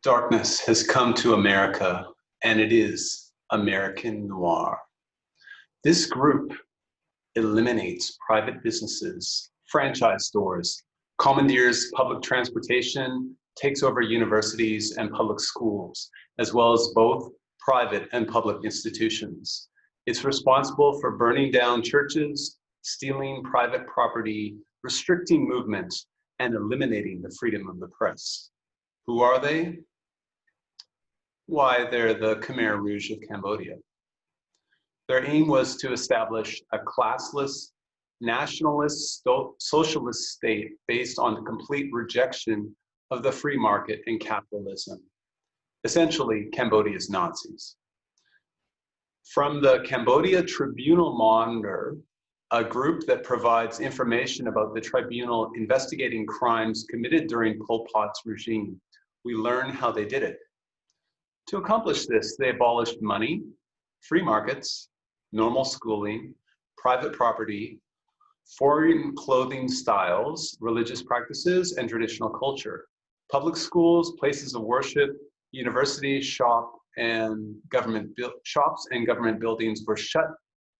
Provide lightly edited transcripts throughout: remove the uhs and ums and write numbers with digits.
Darkness has come to America, and it is American Noir. This group eliminates private businesses, franchise stores, commandeers public transportation, takes over universities and public schools, as well as both private and public institutions. It's responsible for burning down churches, stealing private property, restricting movement, and eliminating the freedom of the press. Who are they? Why, they're the Khmer Rouge of Cambodia. Their aim was to establish a classless, nationalist, socialist state based on the complete rejection of the free market and capitalism. Essentially, Cambodia's Nazis. From the Cambodia Tribunal Monitor, a group that provides information about the tribunal investigating crimes committed during Pol Pot's regime, we learn how they did it. To accomplish this, they abolished money, free markets, normal schooling, private property, foreign clothing styles, religious practices, and traditional culture. Public schools, places of worship, universities, shops, and government buildings were shut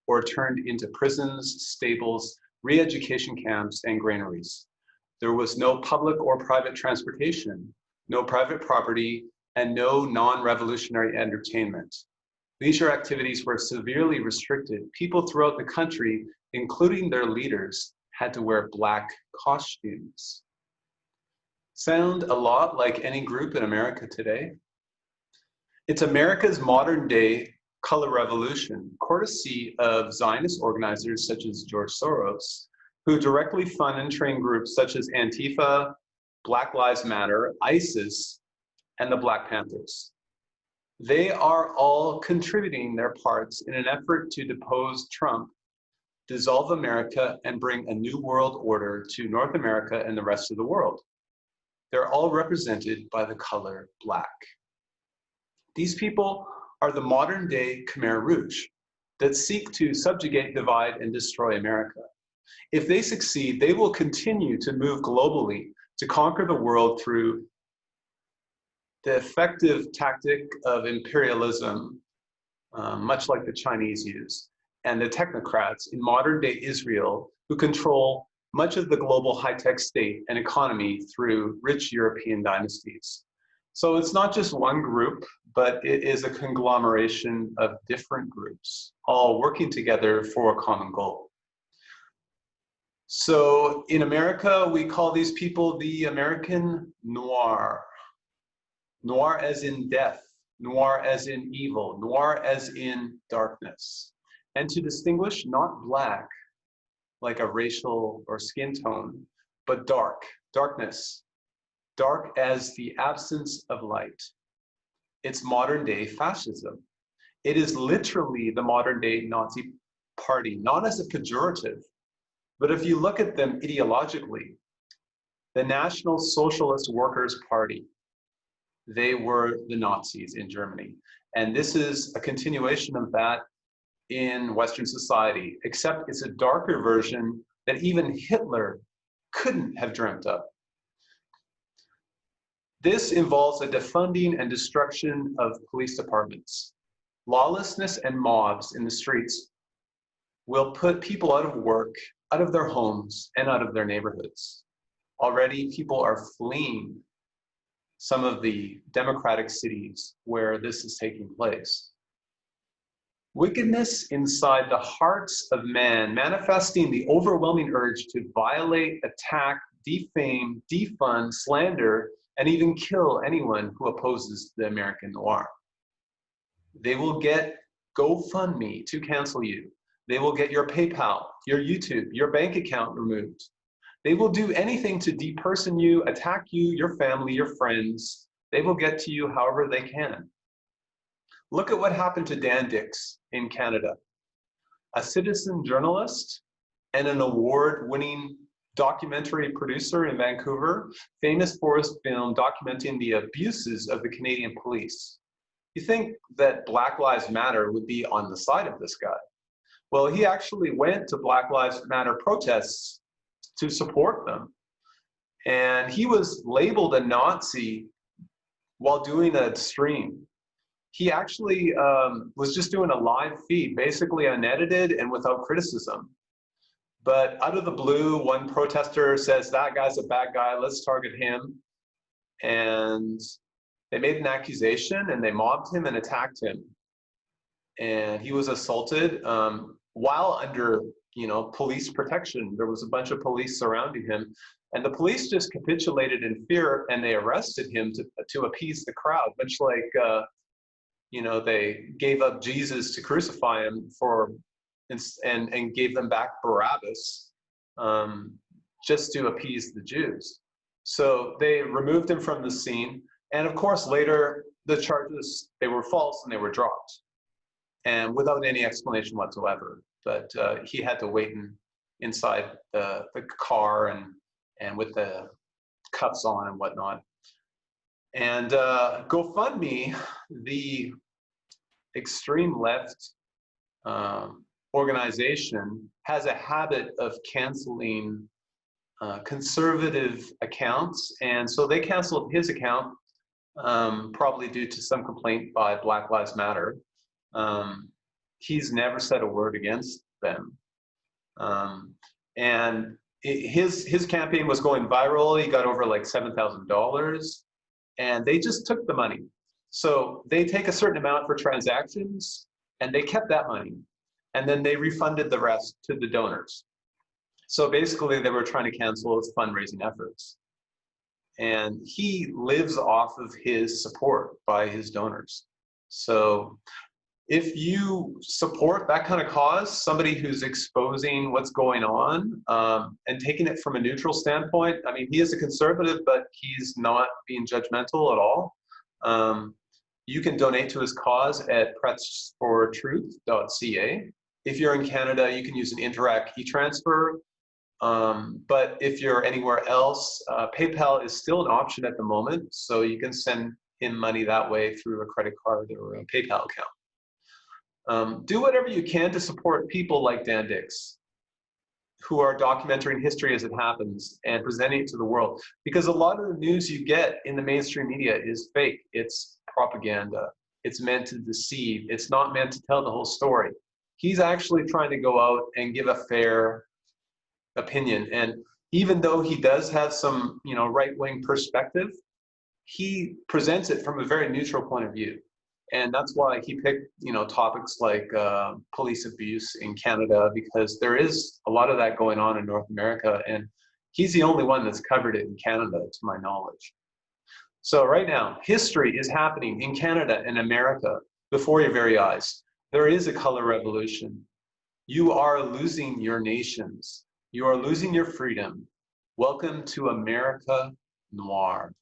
or turned into prisons, stables, re-education camps, and granaries. There was no public or private transportation, no private property, and no non-revolutionary entertainment. Leisure activities were severely restricted. People throughout the country, including their leaders, had to wear black costumes. Sound a lot like any group in America today? It's America's modern day color revolution, courtesy of Zionist organizers such as George Soros, who directly fund and train groups such as Antifa, Black Lives Matter, ISIS, and the Black Panthers. They are all contributing their parts in an effort to depose Trump, dissolve America, and bring a new world order to North America and the rest of the world. They're all represented by the color black. These people are the modern day Khmer Rouge that seek to subjugate, divide, and destroy America. If they succeed, they will continue to move globally to conquer the world through the effective tactic of imperialism, much like the Chinese use, and the technocrats in modern day Israel who control much of the global high-tech state and economy through rich European dynasties. So it's not just one group, but it is a conglomeration of different groups, all working together for a common goal. So in America, we call these people the American Noir. Noir as in death, noir as in evil, noir as in darkness. And to distinguish not black, like a racial or skin tone, but dark, darkness, dark as the absence of light. It's modern day fascism. It is literally the modern day Nazi party, not as a pejorative, but if you look at them ideologically, the National Socialist Workers' Party, they were the Nazis in Germany. And this is a continuation of that in Western society, except it's a darker version that even Hitler couldn't have dreamt up. This involves a defunding and destruction of police departments. Lawlessness and mobs in the streets will put people out of work, out of their homes, and out of their neighborhoods. Already, people are fleeing some of the democratic cities where this is taking place. Wickedness inside the hearts of man, manifesting the overwhelming urge to violate, attack, defame, defund, slander, and even kill anyone who opposes the American Noir. They will get GoFundMe to cancel you. They will get your PayPal, your YouTube, your bank account removed. They will do anything to deperson you, attack you, your family, your friends. They will get to you however they can. Look at what happened to Dan Dix in Canada, a citizen journalist and an award-winning documentary producer in Vancouver, famous for his film documenting the abuses of the Canadian police. You think that Black Lives Matter would be on the side of this guy. Well, he actually went to Black Lives Matter protests to support them. And he was labeled a Nazi while doing a stream. He actually was just doing a live feed, basically unedited and without criticism. But out of the blue, one protester says, that guy's a bad guy, let's target him. And they made an accusation and they mobbed him and attacked him. And he was assaulted while under, police protection. There was a bunch of police surrounding him. And the police just capitulated in fear and they arrested him to appease the crowd, much like, they gave up Jesus to crucify him and gave them back Barabbas just to appease the Jews. So they removed him from the scene. And of course, later, the charges, they were false and they were dropped. And without any explanation whatsoever. But he had to wait inside the car and with the cuffs on and whatnot. And GoFundMe, the extreme left organization, has a habit of canceling conservative accounts. And so they canceled his account, probably due to some complaint by Black Lives Matter. He's never said a word against them. And his campaign was going viral. He got over like $7,000. And they just took the money. So they take a certain amount for transactions, and they kept that money. And then they refunded the rest to the donors. So basically, they were trying to cancel his fundraising efforts. And he lives off of his support by his donors. So if you support that kind of cause, somebody who's exposing what's going on and taking it from a neutral standpoint, I mean, he is a conservative, but he's not being judgmental at all. You can donate to his cause at pressfortruth.ca. If you're in Canada, you can use an Interac e-transfer. But if you're anywhere else, PayPal is still an option at the moment. So you can send him money that way through a credit card or a PayPal account. Do whatever you can to support people like Dan Dix, who are documenting history as it happens and presenting it to the world. Because a lot of the news you get in the mainstream media is fake. It's propaganda. It's meant to deceive. It's not meant to tell the whole story. He's actually trying to go out and give a fair opinion. And even though he does have some, right-wing perspective, he presents it from a very neutral point of view. And that's why he picked, topics like police abuse in Canada, because there is a lot of that going on in North America, and he's the only one that's covered it in Canada, to my knowledge. So right now, history is happening in Canada and America before your very eyes. There is a color revolution. You are losing your nations. You are losing your freedom. Welcome to America Noir.